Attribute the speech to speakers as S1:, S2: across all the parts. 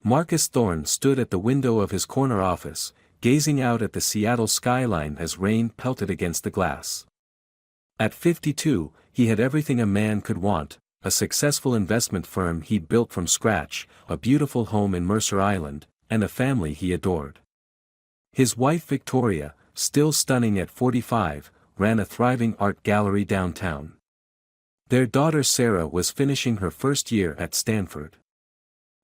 S1: Marcus Thorne stood at the window of his corner office, gazing out at the Seattle skyline as rain pelted against the glass. At 52, he had everything a man could want: a successful investment firm he'd built from scratch, a beautiful home in Mercer Island, and a family he adored. His wife Victoria, still stunning at 45, ran a thriving art gallery downtown. Their daughter Sarah was finishing her first year at Stanford.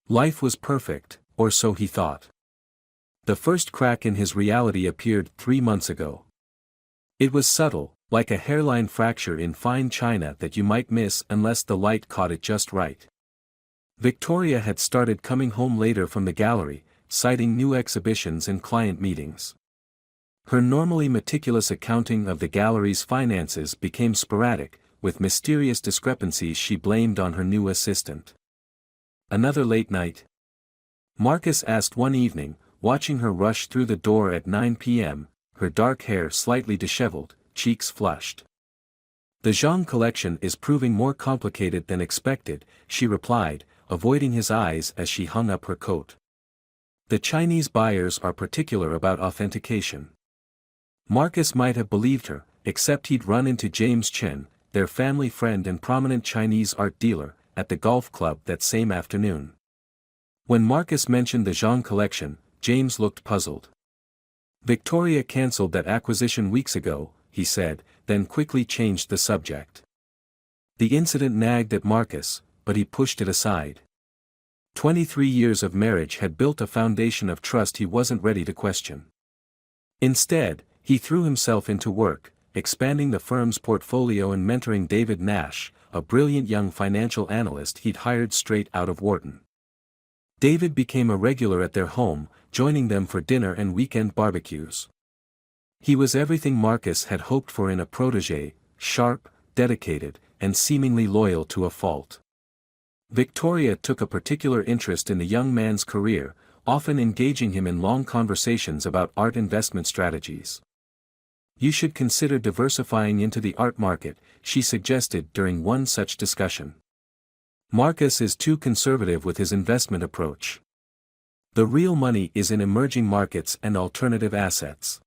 S1: Life was perfect, or so he thought. The first crack in his reality appeared 3 months ago. It was subtle, like a hairline fracture in fine china that you might miss unless the light caught it just right. Victoria had started coming home later from the gallery, citing new exhibitions and client meetings. Her normally meticulous accounting of the gallery's finances became sporadic, with mysterious discrepancies she blamed on her new assistant. Another late night? Marcus asked one evening, watching her rush through the door at 9 p.m., her dark hair slightly disheveled, cheeks flushed. "The Zhang collection is proving more complicated than expected," she replied, avoiding his eyes as she hung up her coat. "The Chinese buyers are particular about authentication." Marcus might have believed her, except he'd run into James Chen, their family friend and prominent Chinese art dealer, at the golf club that same afternoon. When Marcus mentioned the Zhang collection, James looked puzzled. "Victoria cancelled that acquisition weeks ago," he said, then quickly changed the subject. The incident nagged at Marcus, but he pushed it aside. 23 years of marriage had built a foundation of trust he wasn't ready to question. Instead, he threw himself into work, expanding the firm's portfolio and mentoring David Nash, a brilliant young financial analyst he'd hired straight out of Wharton. David became a regular at their home, joining them for dinner and weekend barbecues. He was everything Marcus had hoped for in a protégé: sharp, dedicated, and seemingly loyal to a fault. Victoria took a particular interest in the young man's career, often engaging him in long conversations about art investment strategies. "You should consider diversifying into the art market," she suggested during one such discussion. "Marcus is too conservative with his investment approach. The real money is in emerging markets and alternative assets."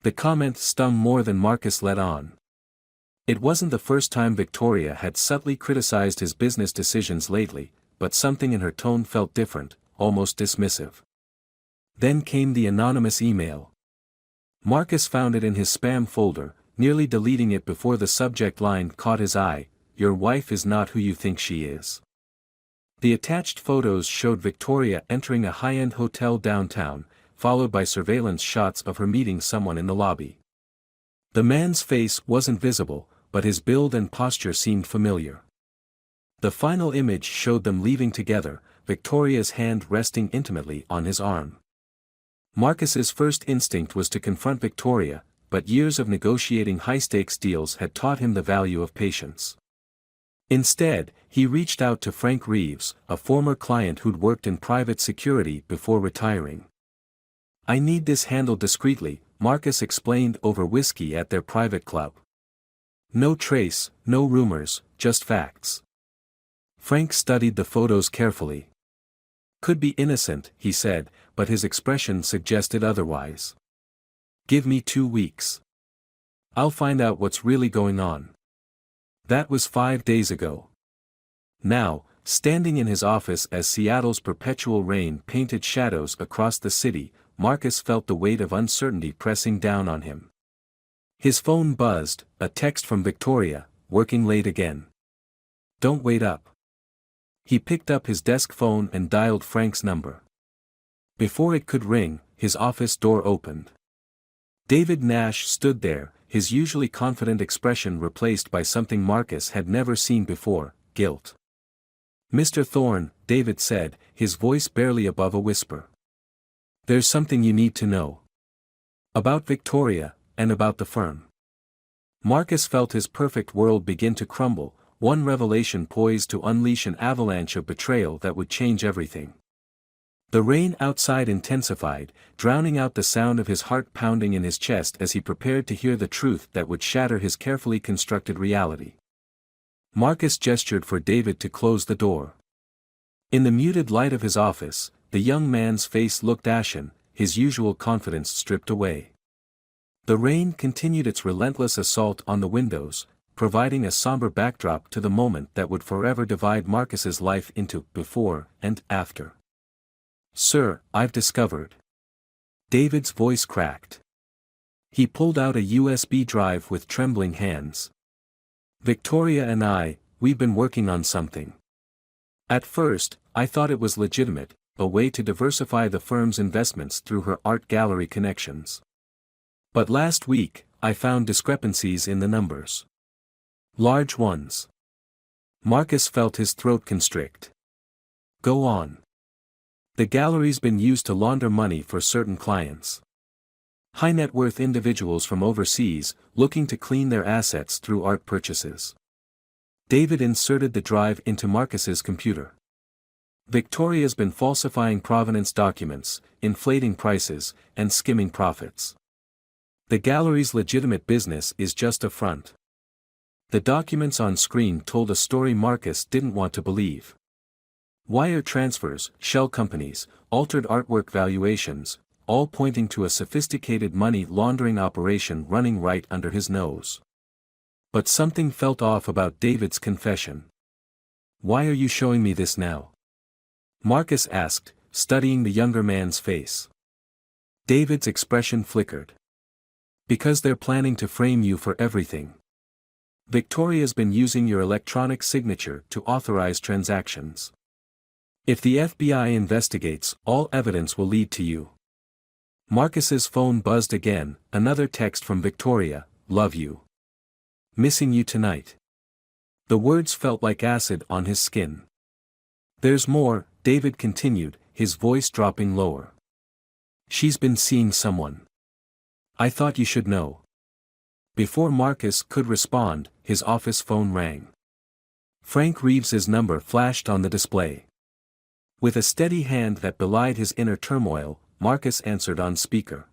S1: The comment stung more than Marcus let on. It wasn't the first time Victoria had subtly criticized his business decisions lately, but something in her tone felt different, almost dismissive. Then came the anonymous email. Marcus found it in his spam folder, nearly deleting it before the subject line caught his eye: "Your wife is not who you think she is." The attached photos showed Victoria entering a high-end hotel downtown, followed by surveillance shots of her meeting someone in the lobby. The man's face wasn't visible, but his build and posture seemed familiar. The final image showed them leaving together, Victoria's hand resting intimately on his arm. Marcus's first instinct was to confront Victoria, but years of negotiating high-stakes deals had taught him the value of patience. Instead, he reached out to Frank Reeves, a former client who'd worked in private security before retiring. "I need this handled discreetly," Marcus explained over whiskey at their private club. "No trace, no rumors, just facts." Frank studied the photos carefully. "Could be innocent," he said, but his expression suggested otherwise. "Give me 2 weeks. I'll find out what's really going on." That was 5 days ago. Now, standing in his office as Seattle's perpetual rain painted shadows across the city, Marcus felt the weight of uncertainty pressing down on him. His phone buzzed, a text from Victoria: "Working late again. Don't wait up." He picked up his desk phone and dialed Frank's number. Before it could ring, his office door opened. David Nash stood there, his usually confident expression replaced by something Marcus had never seen before: guilt. "Mr. Thorne," David said, his voice barely above a whisper. "There's something you need to know. About Victoria, and about the firm." Marcus felt his perfect world begin to crumble, one revelation poised to unleash an avalanche of betrayal that would change everything. The rain outside intensified, drowning out the sound of his heart pounding in his chest as he prepared to hear the truth that would shatter his carefully constructed reality. Marcus gestured for David to close the door. In the muted light of his office, the young man's face looked ashen, his usual confidence stripped away. The rain continued its relentless assault on the windows, providing a somber backdrop to the moment that would forever divide Marcus's life into before and after. "Sir, I've discovered." David's voice cracked. He pulled out a USB drive with trembling hands. "Victoria and we've been working on something. At first, I thought it was legitimate, a way to diversify the firm's investments through her art gallery connections. But last week, I found discrepancies in the numbers. Large ones." Marcus felt his throat constrict. "Go on." "The gallery's been used to launder money for certain clients. High net worth individuals from overseas, looking to clean their assets through art purchases." David inserted the drive into Marcus's computer. "Victoria's been falsifying provenance documents, inflating prices, and skimming profits. The gallery's legitimate business is just a front." The documents on screen told a story Marcus didn't want to believe. Wire transfers, shell companies, altered artwork valuations, all pointing to a sophisticated money laundering operation running right under his nose. But something felt off about David's confession. "Why are you showing me this now?" Marcus asked, studying the younger man's face. David's expression flickered. "Because they're planning to frame you for everything. Victoria's been using your electronic signature to authorize transactions. If the FBI investigates, all evidence will lead to you." Marcus's phone buzzed again, another text from Victoria, "Love you. Missing you tonight." The words felt like acid on his skin. "There's more," David continued, his voice dropping lower. "She's been seeing someone. I thought you should know." Before Marcus could respond, his office phone rang. Frank Reeves's number flashed on the display. With a steady hand that belied his inner turmoil, Marcus answered on speaker.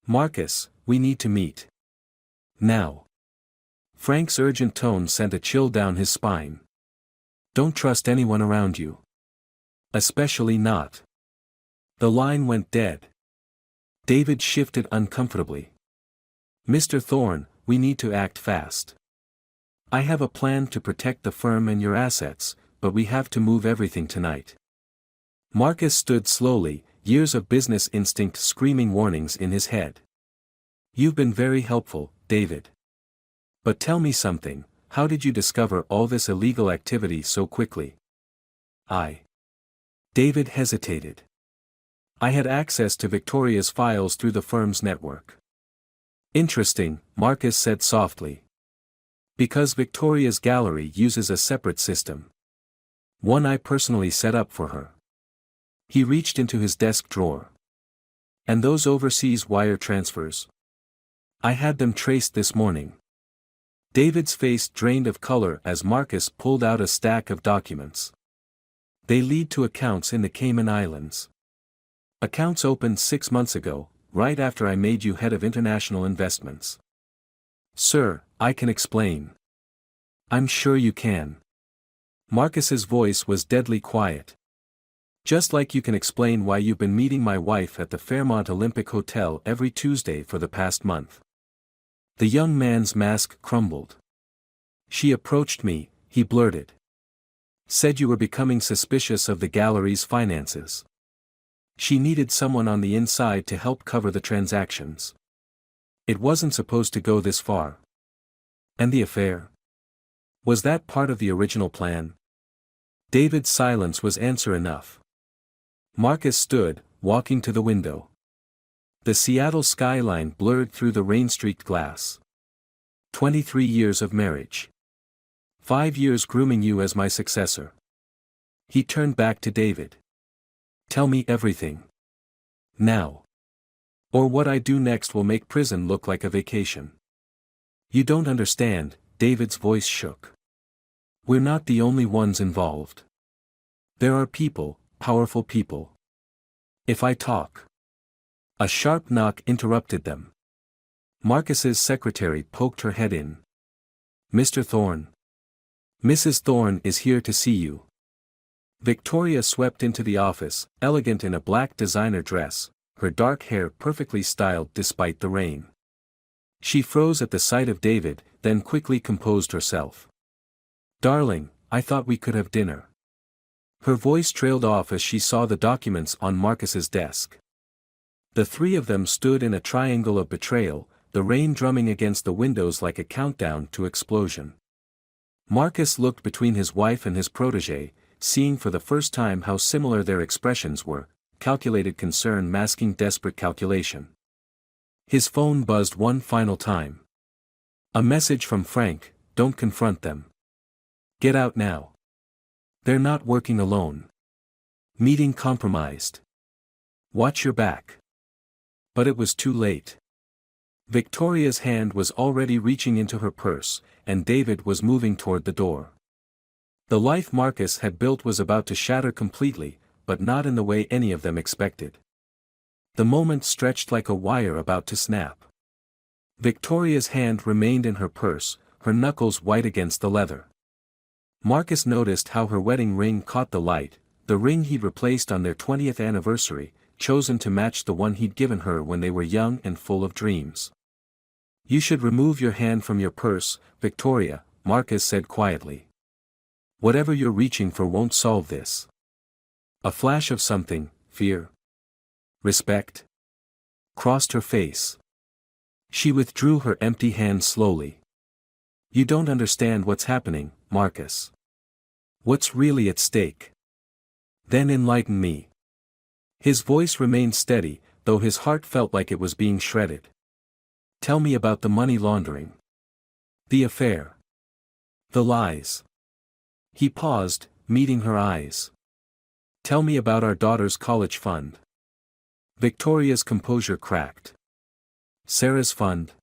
S1: "Marcus, we need to meet. Now." Frank's urgent tone sent a chill down his spine. "Don't trust anyone around you. Especially not." The line went dead. David shifted uncomfortably. "Mr. Thorne, we need to act fast. I have a plan to protect the firm and your assets, but we have to move everything tonight." Marcus stood slowly, years of business instinct screaming warnings in his head. "You've been very helpful, David. But tell me something, how did you discover all this illegal activity so quickly?" David hesitated. "I had access to Victoria's files through the firm's network." "Interesting," Marcus said softly. "Because Victoria's gallery uses a separate system. One I personally set up for her." He reached into his desk drawer. "And those overseas wire transfers? I had them traced this morning." David's face drained of color as Marcus pulled out a stack of documents. "They lead to accounts in the Cayman Islands. Accounts opened 6 months ago, right after I made you head of international investments." "Sir, I can explain." "I'm sure you can." Marcus's voice was deadly quiet. "Just like you can explain why you've been meeting my wife at the Fairmont Olympic Hotel every Tuesday for the past month." The young man's mask crumbled. "She approached me," he blurted. "Said you were becoming suspicious of the gallery's finances. She needed someone on the inside to help cover the transactions. It wasn't supposed to go this far." "And the affair? Was that part of the original plan?" David's silence was answer enough. Marcus stood, walking to the window. The Seattle skyline blurred through the rain-streaked glass. 23 years of marriage. 5 years grooming you as my successor." He turned back to David. "Tell me everything. Now. Or what I do next will make prison look like a vacation." "You don't understand," David's voice shook. "We're not the only ones involved. There are people, powerful people. If I talk..." A sharp knock interrupted them. Marcus's secretary poked her head in. "Mr. Thorne. Mrs. Thorne is here to see you." Victoria swept into the office, elegant in a black designer dress, her dark hair perfectly styled despite the rain. She froze at the sight of David, then quickly composed herself. "Darling, I thought we could have dinner." Her voice trailed off as she saw the documents on Marcus's desk. The three of them stood in a triangle of betrayal, the rain drumming against the windows like a countdown to explosion. Marcus looked between his wife and his protégé, seeing for the first time how similar their expressions were, calculated concern masking desperate calculation. His phone buzzed one final time. A message from Frank: "Don't confront them. Get out now. They're not working alone. Meeting compromised. Watch your back." But it was too late. Victoria's hand was already reaching into her purse, and David was moving toward the door. The life Marcus had built was about to shatter completely, but not in the way any of them expected. The moment stretched like a wire about to snap. Victoria's hand remained in her purse, her knuckles white against the leather. Marcus noticed how her wedding ring caught the light, the ring he'd replaced on their 20th anniversary, chosen to match the one he'd given her when they were young and full of dreams. "You should remove your hand from your purse, Victoria," Marcus said quietly. "Whatever you're reaching for won't solve this." A flash of something, fear, respect, crossed her face. She withdrew her empty hand slowly. "You don't understand what's happening, Marcus. What's really at stake? Then enlighten me." His voice remained steady, though his heart felt like it was being shredded. "Tell me about the money laundering. The affair. The lies." He paused, meeting her eyes. "Tell me about our daughter's college fund." Victoria's composure cracked. "Sarah's fund?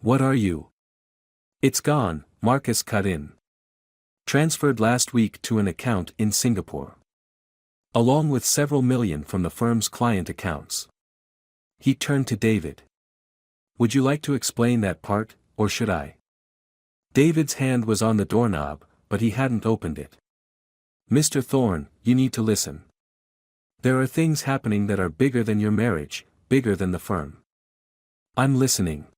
S1: What are you?" "It's gone," Marcus cut in. "Transferred last week to an account in Singapore. Along with several million from the firm's client accounts." He turned to David. "Would you like to explain that part, or should I?" David's hand was on the doorknob, but he hadn't opened it. "Mr. Thorne, you need to listen. There are things happening that are bigger than your marriage, bigger than the firm." "I'm listening."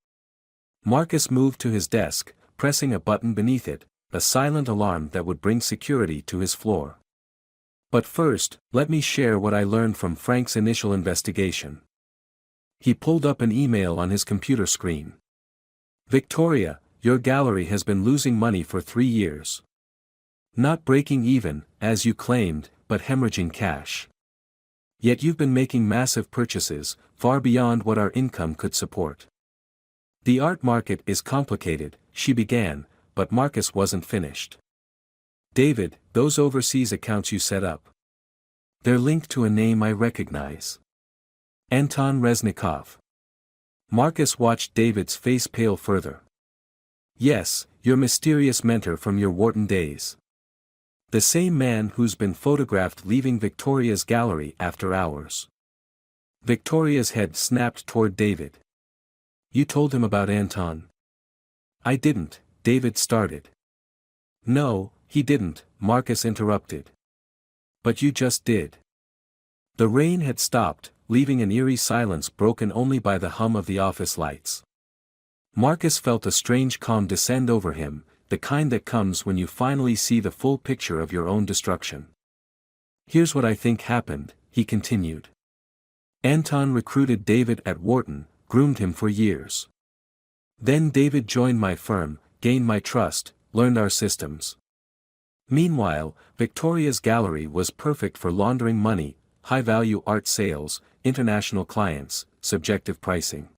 S1: Marcus moved to his desk, pressing a button beneath it, a silent alarm that would bring security to his floor. "But first, let me share what I learned from Frank's initial investigation." He pulled up an email on his computer screen. "Victoria, your gallery has been losing money for 3 years. Not breaking even, as you claimed, but hemorrhaging cash. Yet you've been making massive purchases, far beyond what our income could support. The art market is complicated," she began, but Marcus wasn't finished. "David, those overseas accounts you set up. They're linked to a name I recognize. Anton Reznikov." Marcus watched David's face pale further. "Yes, your mysterious mentor from your Wharton days. The same man who's been photographed leaving Victoria's gallery after hours." Victoria's head snapped toward David. "You told him about Anton?" "I didn't," David started. "No, he didn't," Marcus interrupted. "But you just did." The rain had stopped, leaving an eerie silence broken only by the hum of the office lights. Marcus felt a strange calm descend over him, the kind that comes when you finally see the full picture of your own destruction. "Here's what I think happened," he continued. "Anton recruited David at Wharton, groomed him for years. Then David joined my firm, gained my trust, learned our systems. Meanwhile, Victoria's gallery was perfect for laundering money, high-value art sales, international clients, subjective pricing."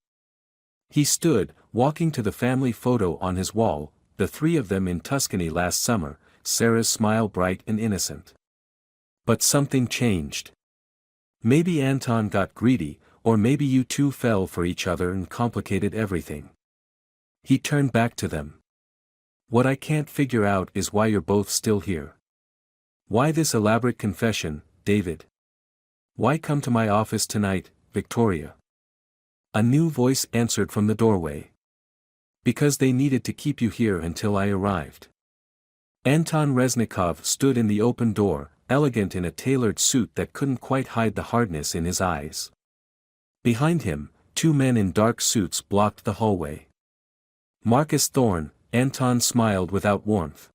S1: He stood, walking to the family photo on his wall, the three of them in Tuscany last summer, Sarah's smile bright and innocent. But something changed. Maybe Anton got greedy, or maybe you two fell for each other and complicated everything. He turned back to them. "What I can't figure out is why you're both still here. Why this elaborate confession, David? Why come to my office tonight, Victoria?" A new voice answered from the doorway. "Because they needed to keep you here until I arrived." Anton Reznikov stood in the open door, elegant in a tailored suit that couldn't quite hide the hardness in his eyes. Behind him, two men in dark suits blocked the hallway. Marcus Thorne, Anton smiled without warmth.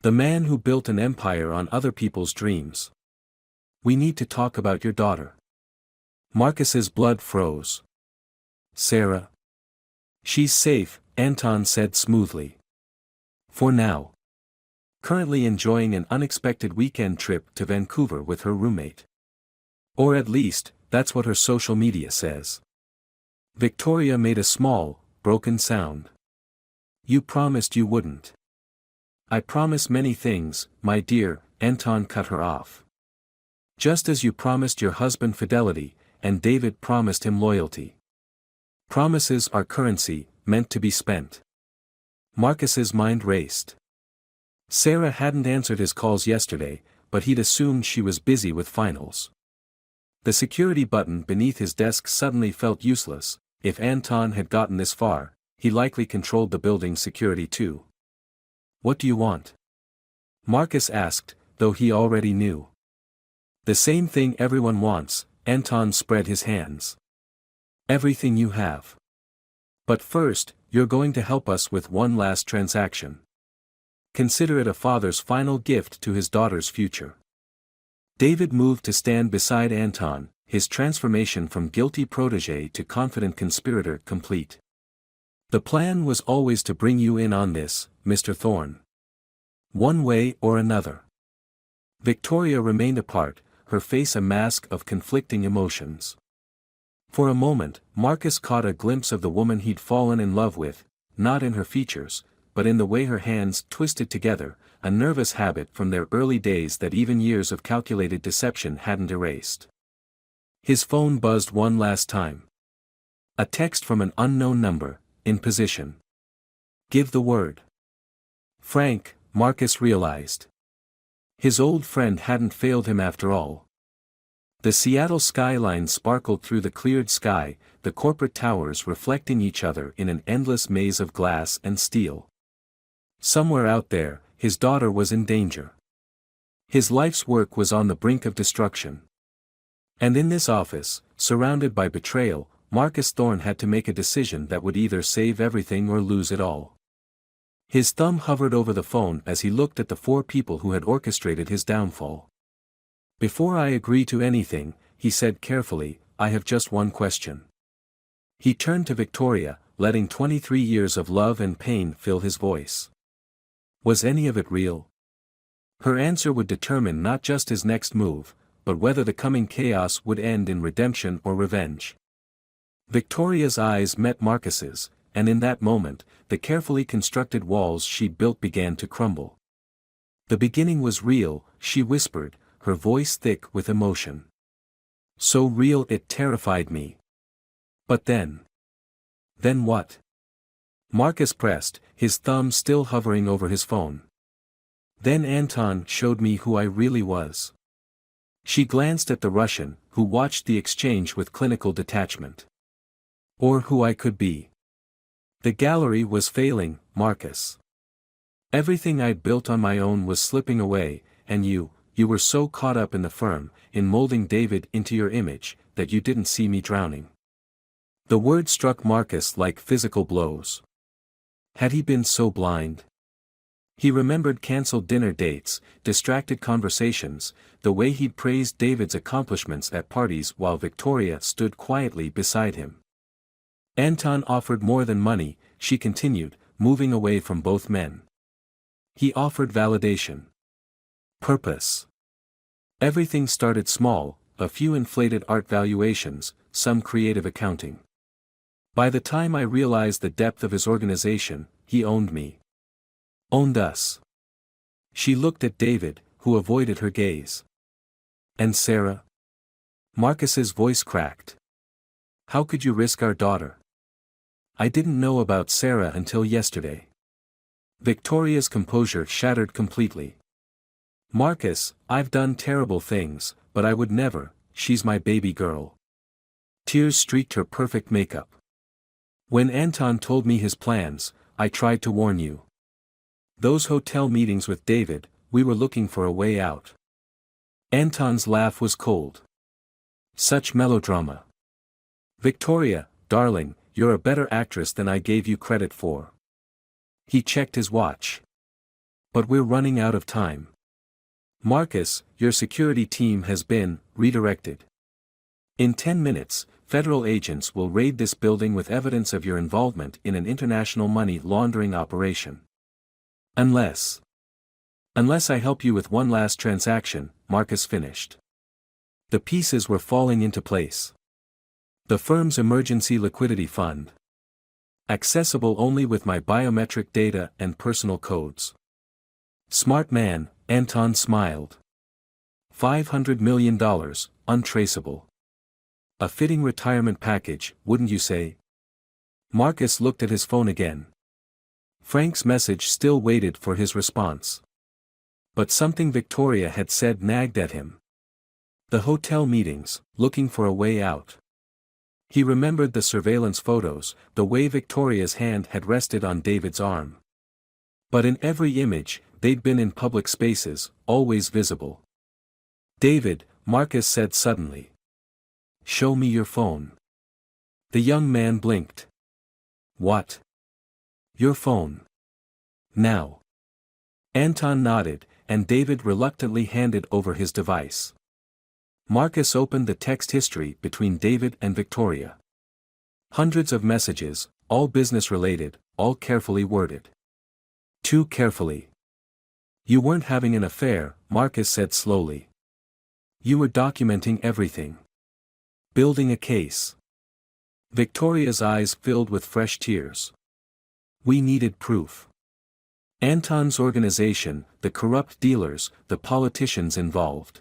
S1: The man who built an empire on other people's dreams. We need to talk about your daughter. Marcus's blood froze. Sarah. She's safe, Anton said smoothly. For now. Currently enjoying an unexpected weekend trip to Vancouver with her roommate. Or at least, that's what her social media says. Victoria made a small, broken sound. You promised you wouldn't. I promise many things, my dear, Anton cut her off. Just as you promised your husband fidelity, and David promised him loyalty. Promises are currency, meant to be spent. Marcus's mind raced. Sarah hadn't answered his calls yesterday, but he'd assumed she was busy with finals. The security button beneath his desk suddenly felt useless. If Anton had gotten this far, he likely controlled the building's security too. What do you want? Marcus asked, though he already knew. The same thing everyone wants, Anton spread his hands. Everything you have. But first, you're going to help us with one last transaction. Consider it a father's final gift to his daughter's future. David moved to stand beside Anton, his transformation from guilty protégé to confident conspirator complete. The plan was always to bring you in on this, Mr. Thorne. One way or another. Victoria remained apart, her face a mask of conflicting emotions. For a moment, Marcus caught a glimpse of the woman he'd fallen in love with, not in her features, but in the way her hands twisted together, a nervous habit from their early days that even years of calculated deception hadn't erased. His phone buzzed one last time. A text from an unknown number, in position. Give the word. Frank, Marcus realized. His old friend hadn't failed him after all. The Seattle skyline sparkled through the cleared sky, the corporate towers reflecting each other in an endless maze of glass and steel. Somewhere out there, his daughter was in danger. His life's work was on the brink of destruction. And in this office, surrounded by betrayal, Marcus Thorne had to make a decision that would either save everything or lose it all. His thumb hovered over the phone as he looked at the four people who had orchestrated his downfall. Before I agree to anything, he said carefully, I have just one question. He turned to Victoria, letting 23 years of love and pain fill his voice. Was any of it real? Her answer would determine not just his next move, but whether the coming chaos would end in redemption or revenge. Victoria's eyes met Marcus's, and in that moment, the carefully constructed walls she'd built began to crumble. The beginning was real, she whispered, her voice thick with emotion. So real it terrified me. But then. Then what? Marcus pressed, his thumb still hovering over his phone. Then Anton showed me who I really was. She glanced at the Russian, who watched the exchange with clinical detachment. Or who I could be. The gallery was failing, Marcus. Everything I'd built on my own was slipping away, and you were so caught up in the firm, in molding David into your image, that you didn't see me drowning. The word struck Marcus like physical blows. Had he been so blind? He remembered cancelled dinner dates, distracted conversations, the way he'd praised David's accomplishments at parties while Victoria stood quietly beside him. Anton offered more than money, she continued, moving away from both men. He offered validation. Purpose. Everything started small, a few inflated art valuations, some creative accounting. By the time I realized the depth of his organization, he owned me. Owned us. She looked at David, who avoided her gaze. And Sarah? Marcus's voice cracked. How could you risk our daughter? I didn't know about Sarah until yesterday. Victoria's composure shattered completely. Marcus, I've done terrible things, but I would never, she's my baby girl. Tears streaked her perfect makeup. When Anton told me his plans, I tried to warn you. Those hotel meetings with David, we were looking for a way out. Anton's laugh was cold. Such melodrama. Victoria, darling, you're a better actress than I gave you credit for. He checked his watch. But we're running out of time. Marcus, your security team has been redirected. In 10 minutes, federal agents will raid this building with evidence of your involvement in an international money laundering operation. Unless I help you with one last transaction, Marcus finished. The pieces were falling into place. The firm's emergency liquidity fund. Accessible only with my biometric data and personal codes. Smart man, Anton smiled. $500 million, untraceable. A fitting retirement package, wouldn't you say? Marcus looked at his phone again. Frank's message still waited for his response. But something Victoria had said nagged at him. The hotel meetings, looking for a way out. He remembered the surveillance photos, the way Victoria's hand had rested on David's arm. But in every image, they'd been in public spaces, always visible. David, Marcus said suddenly. Show me your phone. The young man blinked. What? Your phone. Now. Anton nodded, and David reluctantly handed over his device. Marcus opened the text history between David and Victoria. Hundreds of messages, all business-related, all carefully worded. Too carefully. You weren't having an affair, Marcus said slowly. You were documenting everything. Building a case. Victoria's eyes filled with fresh tears. We needed proof. Anton's organization, the corrupt dealers, the politicians involved.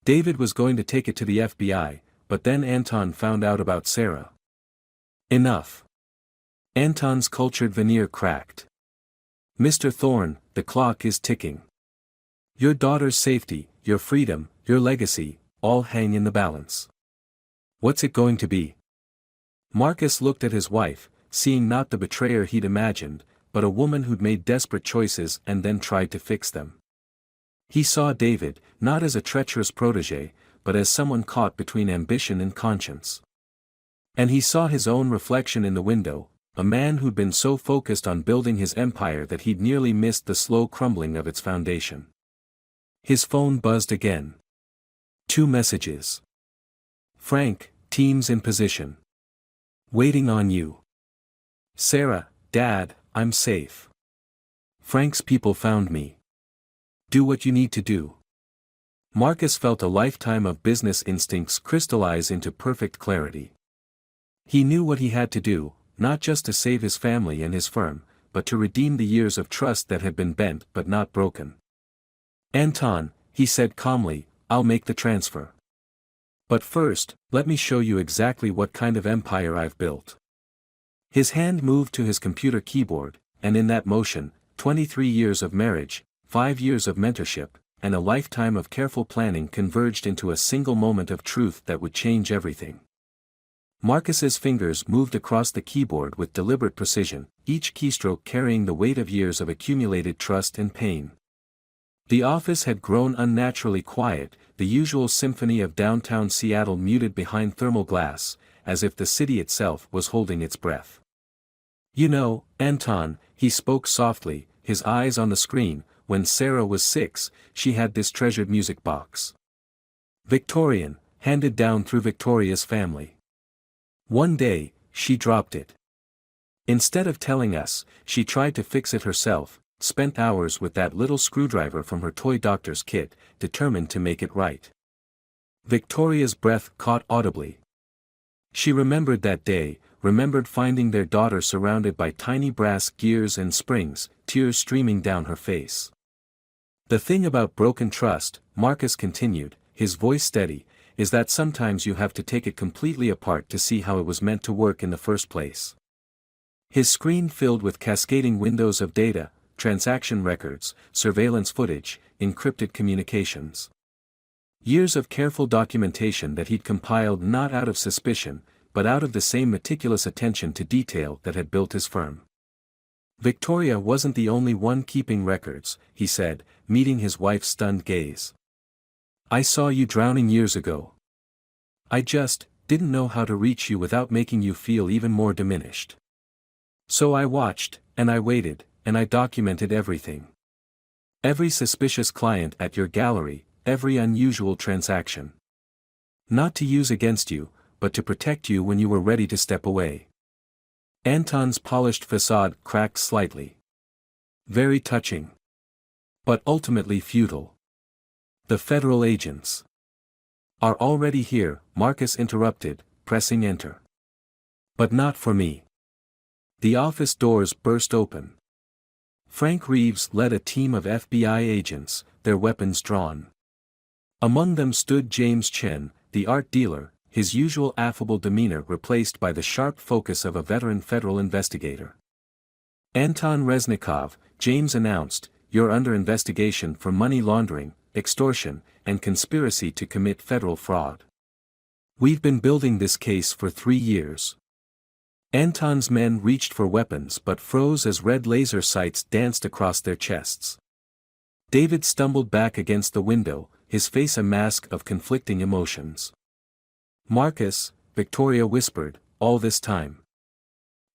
S1: David was going to take it to the FBI, but then Anton found out about Sarah. Enough. Anton's cultured veneer cracked. Mr. Thorne, the clock is ticking. Your daughter's safety, your freedom, your legacy, all hang in the balance. What's it going to be? Marcus looked at his wife, seeing not the betrayer he'd imagined, but a woman who'd made desperate choices and then tried to fix them. He saw David, not as a treacherous protégé, but as someone caught between ambition and conscience. And he saw his own reflection in the window, a man who'd been so focused on building his empire that he'd nearly missed the slow crumbling of its foundation. His phone buzzed again. 2 messages. Frank, teams in position. Waiting on you. Sarah, Dad, I'm safe. Frank's people found me. Do what you need to do. Marcus felt a lifetime of business instincts crystallize into perfect clarity. He knew what he had to do, not just to save his family and his firm, but to redeem the years of trust that had been bent but not broken. Anton, he said calmly, I'll make the transfer. But first, let me show you exactly what kind of empire I've built. His hand moved to his computer keyboard, and in that motion, 23 years of marriage, 5 years of mentorship, and a lifetime of careful planning converged into a single moment of truth that would change everything. Marcus's fingers moved across the keyboard with deliberate precision, each keystroke carrying the weight of years of accumulated trust and pain. The office had grown unnaturally quiet, the usual symphony of downtown Seattle muted behind thermal glass, as if the city itself was holding its breath. You know, Anton, he spoke softly, his eyes on the screen, when Sarah was 6, she had this treasured music box. Victorian, handed down through Victoria's family. One day, she dropped it. Instead of telling us, she tried to fix it herself, spent hours with that little screwdriver from her toy doctor's kit, determined to make it right. Victoria's breath caught audibly. She remembered that day, remembered finding their daughter surrounded by tiny brass gears and springs, tears streaming down her face. The thing about broken trust, Marcus continued, his voice steady, is that sometimes you have to take it completely apart to see how it was meant to work in the first place. His screen filled with cascading windows of data, transaction records, surveillance footage, encrypted communications. Years of careful documentation that he'd compiled not out of suspicion, but out of the same meticulous attention to detail that had built his firm. Victoria wasn't the only one keeping records, he said, meeting his wife's stunned gaze. I saw you drowning years ago. I just didn't know how to reach you without making you feel even more diminished. So I watched, and I waited, and I documented everything. Every suspicious client at your gallery, every unusual transaction. Not to use against you, but to protect you when you were ready to step away. Anton's polished facade cracked slightly. Very touching. But ultimately futile. The federal agents are already here, Marcus interrupted, pressing enter. But not for me. The office doors burst open. Frank Reeves led a team of FBI agents, their weapons drawn. Among them stood James Chen, the art dealer, his usual affable demeanor replaced by the sharp focus of a veteran federal investigator. Anton Reznikov, James announced, you're under investigation for money laundering, extortion, and conspiracy to commit federal fraud. We've been building this case for 3 years. Anton's men reached for weapons but froze as red laser sights danced across their chests. David stumbled back against the window, his face a mask of conflicting emotions. Marcus, Victoria whispered, all this time.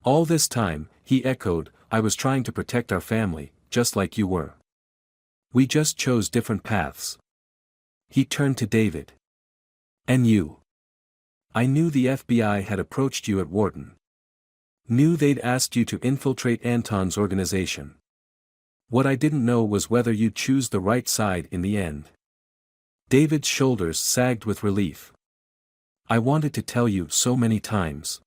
S1: All this time, he echoed, I was trying to protect our family, just like you were. We just chose different paths. He turned to David. And you? I knew the FBI had approached you at Wharton. Knew they'd asked you to infiltrate Anton's organization. What I didn't know was whether you'd choose the right side in the end. David's shoulders sagged with relief. I wanted to tell you so many times.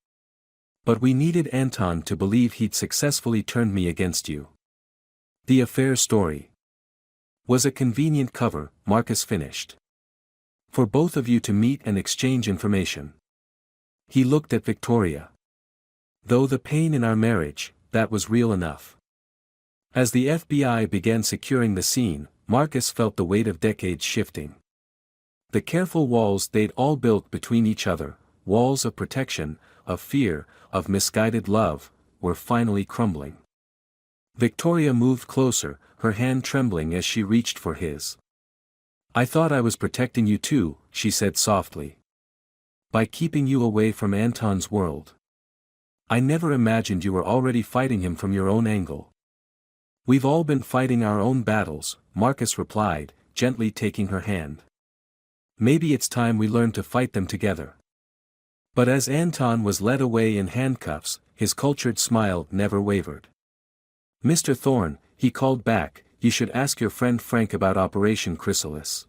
S1: But we needed Anton to believe he'd successfully turned me against you. The affair story was a convenient cover, Marcus finished. For both of you to meet and exchange information. He looked at Victoria. Though the pain in our marriage, that was real enough. As the FBI began securing the scene, Marcus felt the weight of decades shifting. The careful walls they'd all built between each other, walls of protection, of fear, of misguided love, were finally crumbling. Victoria moved closer, her hand trembling as she reached for his. I thought I was protecting you too, she said softly. By keeping you away from Anton's world. I never imagined you were already fighting him from your own angle. We've all been fighting our own battles, Marcus replied, gently taking her hand. Maybe it's time we learned to fight them together. But as Anton was led away in handcuffs, his cultured smile never wavered. Mr. Thorne, he called back, you should ask your friend Frank about Operation Chrysalis.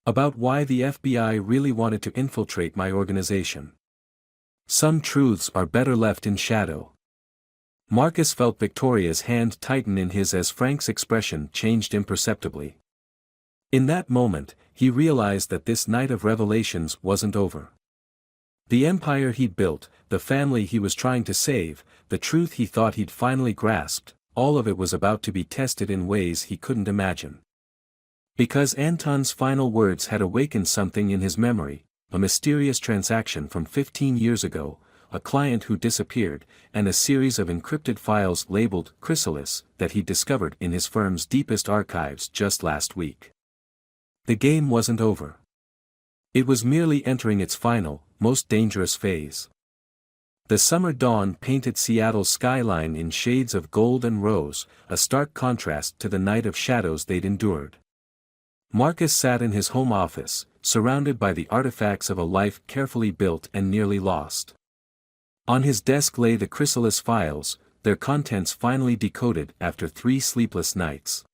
S1: About why the FBI really wanted to infiltrate my organization. Some truths are better left in shadow. Marcus felt Victoria's hand tighten in his as Frank's expression changed imperceptibly. In that moment, he realized that this night of revelations wasn't over. The empire he'd built, the family he was trying to save, the truth he thought he'd finally grasped, all of it was about to be tested in ways he couldn't imagine. Because Anton's final words had awakened something in his memory, a mysterious transaction from 15 years ago, a client who disappeared, and a series of encrypted files labeled Chrysalis that he discovered in his firm's deepest archives just last week. The game wasn't over. It was merely entering its final, most dangerous phase. The summer dawn painted Seattle's skyline in shades of gold and rose, a stark contrast to the night of shadows they'd endured. Marcus sat in his home office, surrounded by the artifacts of a life carefully built and nearly lost. On his desk lay the Chrysalis files, their contents finally decoded after 3 sleepless nights.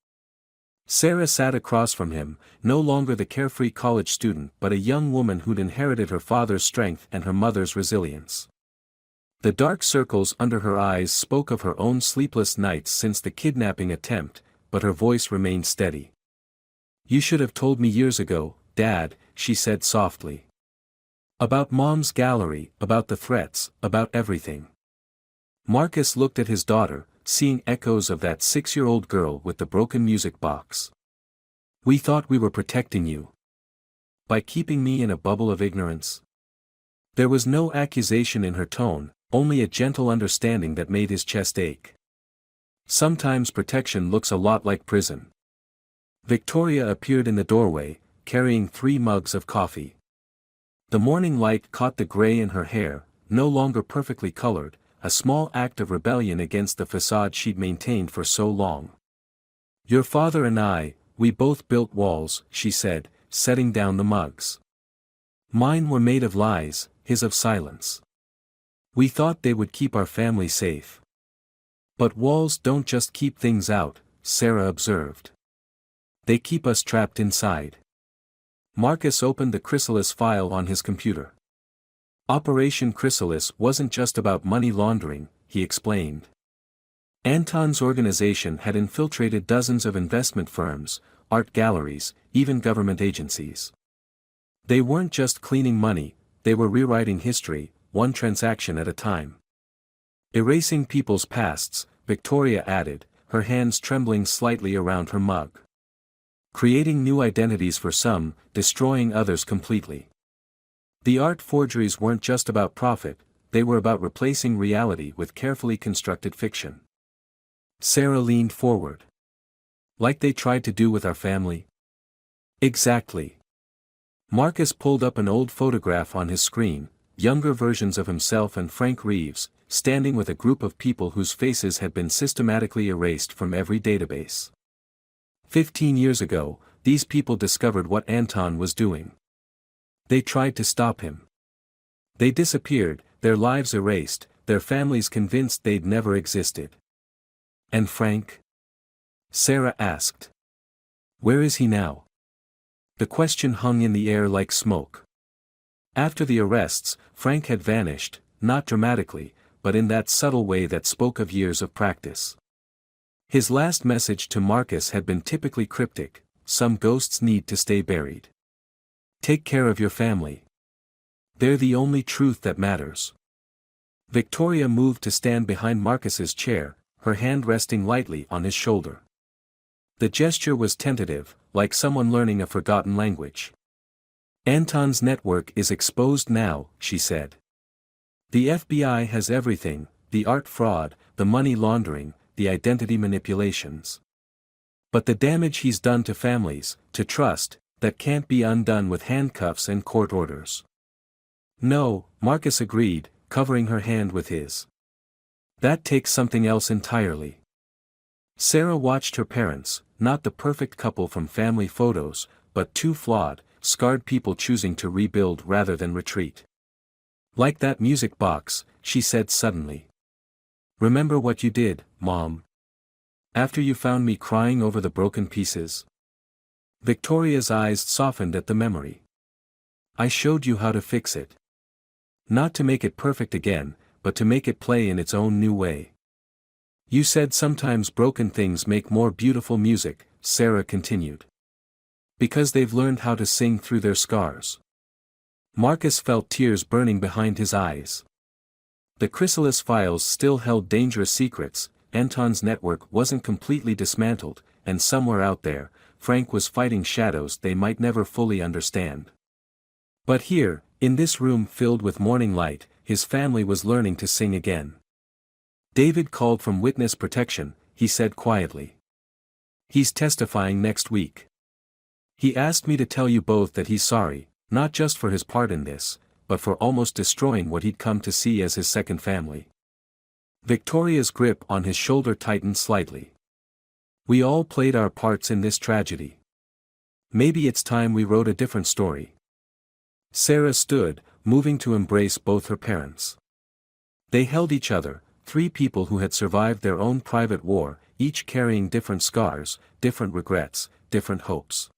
S1: Sarah sat across from him, no longer the carefree college student but a young woman who'd inherited her father's strength and her mother's resilience. The dark circles under her eyes spoke of her own sleepless nights since the kidnapping attempt, but her voice remained steady. You should have told me years ago, Dad, she said softly. About Mom's gallery, about the threats, about everything. Marcus looked at his daughter, seeing echoes of that 6-year-old girl with the broken music box. We thought we were protecting you. By keeping me in a bubble of ignorance. There was no accusation in her tone, only a gentle understanding that made his chest ache. Sometimes protection looks a lot like prison. Victoria appeared in the doorway, carrying 3 mugs of coffee. The morning light caught the gray in her hair, no longer perfectly colored, a small act of rebellion against the facade she'd maintained for so long. "Your father and I, we both built walls," she said, setting down the mugs. "Mine were made of lies, his of silence. We thought they would keep our family safe." "But walls don't just keep things out," Sarah observed. "They keep us trapped inside." Marcus opened the Chrysalis file on his computer. Operation Chrysalis wasn't just about money laundering, he explained. Anton's organization had infiltrated dozens of investment firms, art galleries, even government agencies. They weren't just cleaning money, they were rewriting history, one transaction at a time. "Erasing people's pasts," Victoria added, her hands trembling slightly around her mug. "Creating new identities for some, destroying others completely." The art forgeries weren't just about profit, they were about replacing reality with carefully constructed fiction. Sarah leaned forward. "Like they tried to do with our family?" "Exactly." Marcus pulled up an old photograph on his screen, younger versions of himself and Frank Reeves, standing with a group of people whose faces had been systematically erased from every database. 15 years ago, these people discovered what Anton was doing. They tried to stop him. They disappeared, their lives erased, their families convinced they'd never existed. "And Frank?" Sarah asked. "Where is he now?" The question hung in the air like smoke. After the arrests, Frank had vanished, not dramatically, but in that subtle way that spoke of years of practice. His last message to Marcus had been typically cryptic: "Some ghosts need to stay buried. Take care of your family. They're the only truth that matters." Victoria moved to stand behind Marcus's chair, her hand resting lightly on his shoulder. The gesture was tentative, like someone learning a forgotten language. "Anton's network is exposed now," she said. "The FBI has everything, the art fraud, the money laundering, the identity manipulations. But the damage he's done to families, to trust, that can't be undone with handcuffs and court orders." "No," Marcus agreed, covering her hand with his. "That takes something else entirely." Sarah watched her parents, not the perfect couple from family photos, but two flawed, scarred people choosing to rebuild rather than retreat. "Like that music box," she said suddenly. "Remember what you did, Mom? After you found me crying over the broken pieces?" Victoria's eyes softened at the memory. "I showed you how to fix it. Not to make it perfect again, but to make it play in its own new way." "You said sometimes broken things make more beautiful music," Sarah continued. "Because they've learned how to sing through their scars." Marcus felt tears burning behind his eyes. The Chrysalis files still held dangerous secrets, Anton's network wasn't completely dismantled, and somewhere out there, Frank was fighting shadows they might never fully understand. But here, in this room filled with morning light, his family was learning to sing again. "David called from witness protection," he said quietly. "He's testifying next week. He asked me to tell you both that he's sorry, not just for his part in this, but for almost destroying what he'd come to see as his second family." Victoria's grip on his shoulder tightened slightly. "We all played our parts in this tragedy. Maybe it's time we wrote a different story." Sarah stood, moving to embrace both her parents. They held each other, three people who had survived their own private war, each carrying different scars, different regrets, different hopes.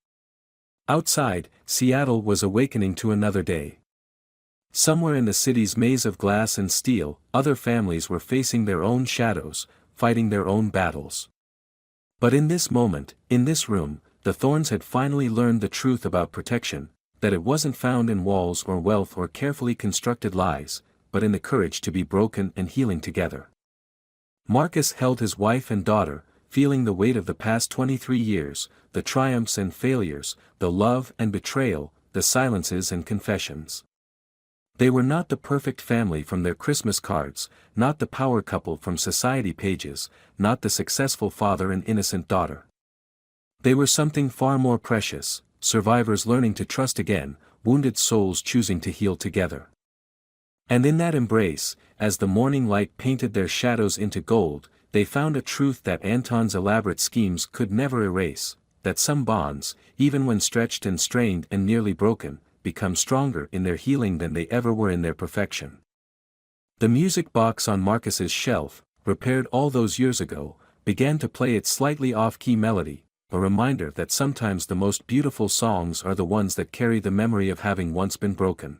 S1: Outside, Seattle was awakening to another day. Somewhere in the city's maze of glass and steel, other families were facing their own shadows, fighting their own battles. But in this moment, in this room, the Thorns had finally learned the truth about protection, that it wasn't found in walls or wealth or carefully constructed lies, but in the courage to be broken and healing together. Marcus held his wife and daughter, feeling the weight of the past 23 years, the triumphs and failures, the love and betrayal, the silences and confessions. They were not the perfect family from their Christmas cards, not the power couple from society pages, not the successful father and innocent daughter. They were something far more precious, survivors learning to trust again, wounded souls choosing to heal together. And in that embrace, as the morning light painted their shadows into gold, they found a truth that Anton's elaborate schemes could never erase, that some bonds, even when stretched and strained and nearly broken, become stronger in their healing than they ever were in their perfection. The music box on Marcus's shelf, repaired all those years ago, began to play its slightly off-key melody, a reminder that sometimes the most beautiful songs are the ones that carry the memory of having once been broken.